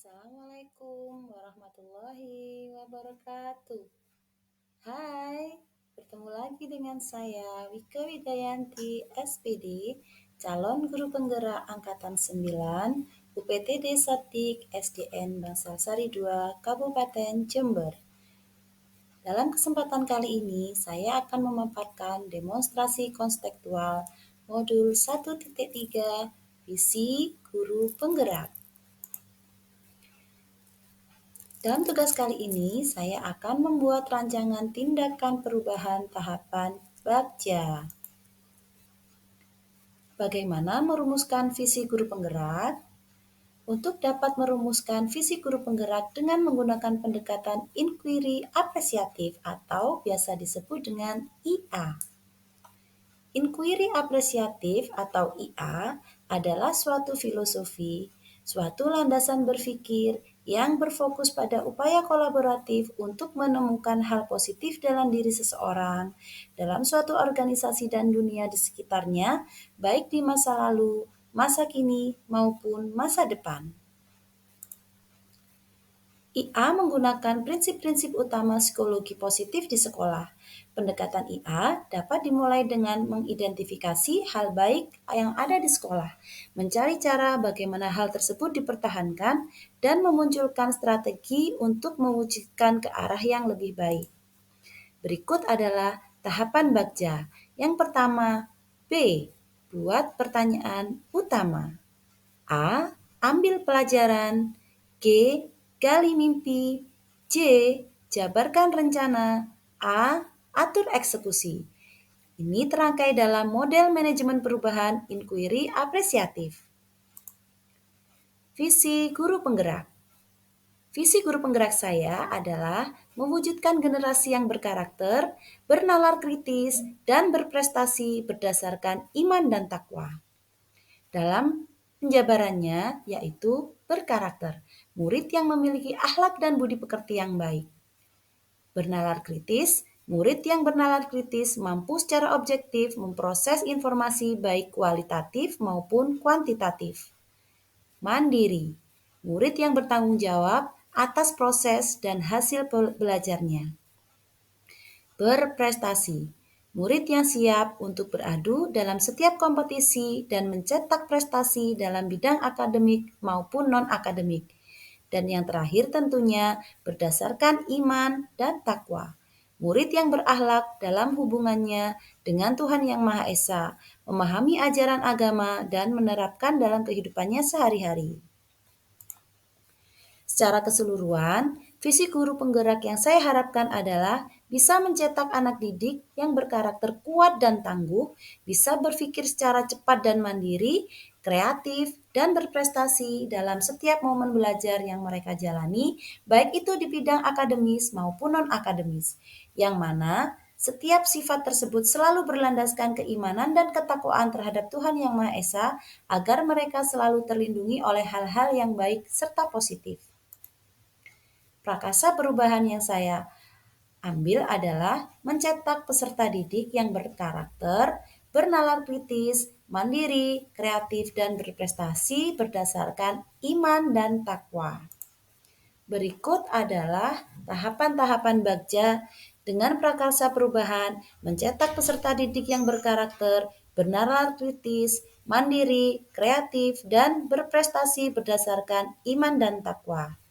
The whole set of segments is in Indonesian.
Assalamualaikum warahmatullahi wabarakatuh. Hai, bertemu lagi dengan saya Wika Widayanti SPD, calon guru penggerak angkatan 9 UPTD Satik SDN Bangsal Sari 2 Kabupaten Jember. Dalam kesempatan kali ini, saya akan memaparkan demonstrasi konseptual modul 1.3 visi guru penggerak. Dalam tugas kali ini, saya akan membuat rancangan tindakan perubahan tahapan Bagja. Bagaimana merumuskan visi guru penggerak? Untuk dapat merumuskan visi guru penggerak dengan menggunakan pendekatan inquiry apresiatif atau biasa disebut dengan IA. Inquiry apresiatif atau IA adalah suatu filosofi, suatu landasan berpikir yang berfokus pada upaya kolaboratif untuk menemukan hal positif dalam diri seseorang, dalam suatu organisasi dan dunia di sekitarnya, baik di masa lalu, masa kini, maupun masa depan. IA menggunakan prinsip-prinsip utama psikologi positif di sekolah. Pendekatan IA dapat dimulai dengan mengidentifikasi hal baik yang ada di sekolah, mencari cara bagaimana hal tersebut dipertahankan, dan memunculkan strategi untuk mewujudkan ke arah yang lebih baik. Berikut adalah tahapan Bagja. Yang pertama, B. Buat pertanyaan utama. A. Ambil pelajaran. G. Gali mimpi. C. Jabarkan rencana. A. Atur eksekusi. Ini terangkai dalam model manajemen perubahan inquiry apresiatif. Visi guru penggerak. Visi guru penggerak saya adalah mewujudkan generasi yang berkarakter, bernalar kritis, dan berprestasi berdasarkan iman dan takwa. Dalam penjabarannya yaitu berkarakter, murid yang memiliki akhlak dan budi pekerti yang baik. Bernalar kritis, murid yang bernalar kritis mampu secara objektif memproses informasi baik kualitatif maupun kuantitatif. Mandiri, murid yang bertanggung jawab atas proses dan hasil belajarnya. Berprestasi, murid yang siap untuk beradu dalam setiap kompetisi dan mencetak prestasi dalam bidang akademik maupun non-akademik. Dan yang terakhir tentunya berdasarkan iman dan takwa. Murid yang berakhlak dalam hubungannya dengan Tuhan Yang Maha Esa, memahami ajaran agama dan menerapkan dalam kehidupannya sehari-hari. Secara keseluruhan, visi guru penggerak yang saya harapkan adalah bisa mencetak anak didik yang berkarakter kuat dan tangguh, bisa berpikir secara cepat dan mandiri, kreatif, dan berprestasi dalam setiap momen belajar yang mereka jalani, baik itu di bidang akademis maupun non-akademis, yang mana setiap sifat tersebut selalu berlandaskan keimanan dan ketakwaan terhadap Tuhan Yang Maha Esa agar mereka selalu terlindungi oleh hal-hal yang baik serta positif. Prakasa perubahan yang saya ambil adalah mencetak peserta didik yang berkarakter, bernalar kritis, mandiri, kreatif, dan berprestasi berdasarkan iman dan takwa. Berikut adalah tahapan-tahapan Bagja dengan prakarsa perubahan, mencetak peserta didik yang berkarakter, bernalar kritis, mandiri, kreatif, dan berprestasi berdasarkan iman dan takwa.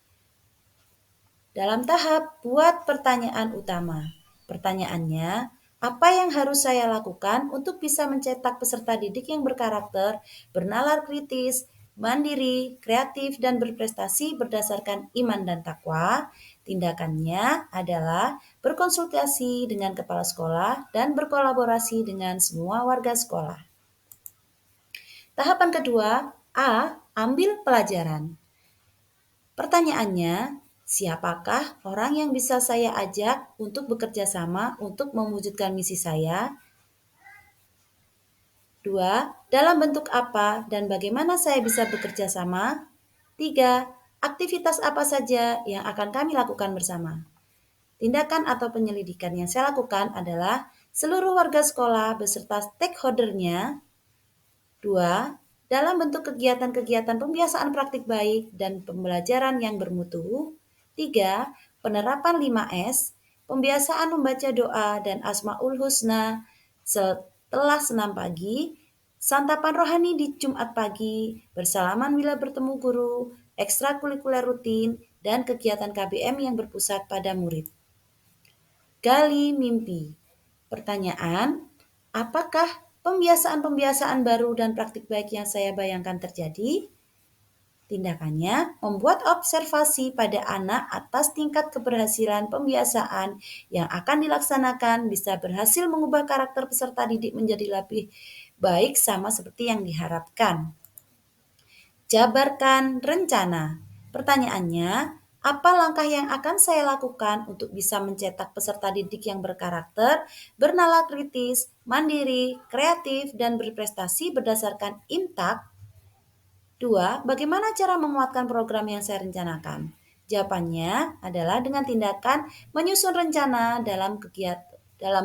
Dalam tahap buat pertanyaan utama. Pertanyaannya, apa yang harus saya lakukan untuk bisa mencetak peserta didik yang berkarakter, bernalar kritis, mandiri, kreatif, dan berprestasi berdasarkan iman dan takwa? Tindakannya adalah berkonsultasi dengan kepala sekolah dan berkolaborasi dengan semua warga sekolah. Tahapan kedua, A. Ambil pelajaran. Pertanyaannya, siapakah orang yang bisa saya ajak untuk bekerja sama untuk mewujudkan misi saya? 2. Dalam bentuk apa dan bagaimana saya bisa bekerja sama? 3. Aktivitas apa saja yang akan kami lakukan bersama? Tindakan atau penyelidikan yang saya lakukan adalah seluruh warga sekolah beserta stakeholder-nya. 2. dalam bentuk kegiatan-kegiatan pembiasaan praktik baik dan pembelajaran yang bermutu. 3. Penerapan 5S, pembiasaan membaca doa dan Asmaul Husna setelah senam pagi, santapan rohani di Jumat pagi, bersalaman bila bertemu guru, ekstrakurikuler rutin, dan kegiatan KBM yang berpusat pada murid. Gali mimpi. Pertanyaan, apakah pembiasaan-pembiasaan baru dan praktik baik yang saya bayangkan terjadi? Tindakannya membuat observasi pada anak atas tingkat keberhasilan pembiasaan yang akan dilaksanakan bisa berhasil mengubah karakter peserta didik menjadi lebih baik sama seperti yang diharapkan. Jabarkan rencana. Pertanyaannya, apa langkah yang akan saya lakukan untuk bisa mencetak peserta didik yang berkarakter, bernalar kritis, mandiri, kreatif, dan berprestasi berdasarkan IMTAK? 2. Bagaimana cara menguatkan program yang saya rencanakan? Jawabannya adalah dengan tindakan menyusun rencana dalam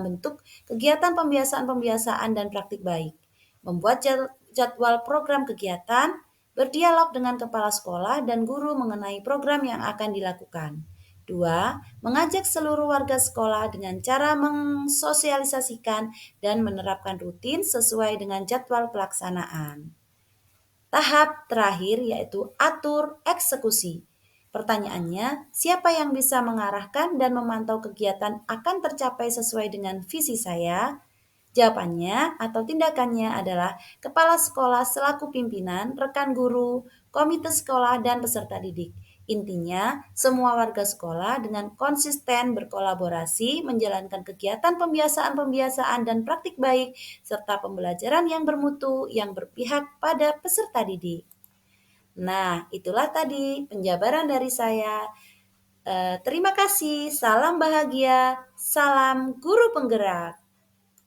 bentuk kegiatan pembiasaan-pembiasaan dan praktik baik, membuat jadwal program kegiatan, berdialog dengan kepala sekolah dan guru mengenai program yang akan dilakukan. 2. Mengajak seluruh warga sekolah dengan cara mensosialisasikan dan menerapkan rutin sesuai dengan jadwal pelaksanaan. Tahap terakhir yaitu atur eksekusi. Pertanyaannya, siapa yang bisa mengarahkan dan memantau kegiatan akan tercapai sesuai dengan visi saya? Jawabannya atau tindakannya adalah kepala sekolah selaku pimpinan, rekan guru, komite sekolah, dan peserta didik. Intinya, semua warga sekolah dengan konsisten berkolaborasi menjalankan kegiatan pembiasaan-pembiasaan dan praktik baik serta pembelajaran yang bermutu yang berpihak pada peserta didik. Nah, itulah tadi penjabaran dari saya. Terima kasih, salam bahagia, salam guru penggerak.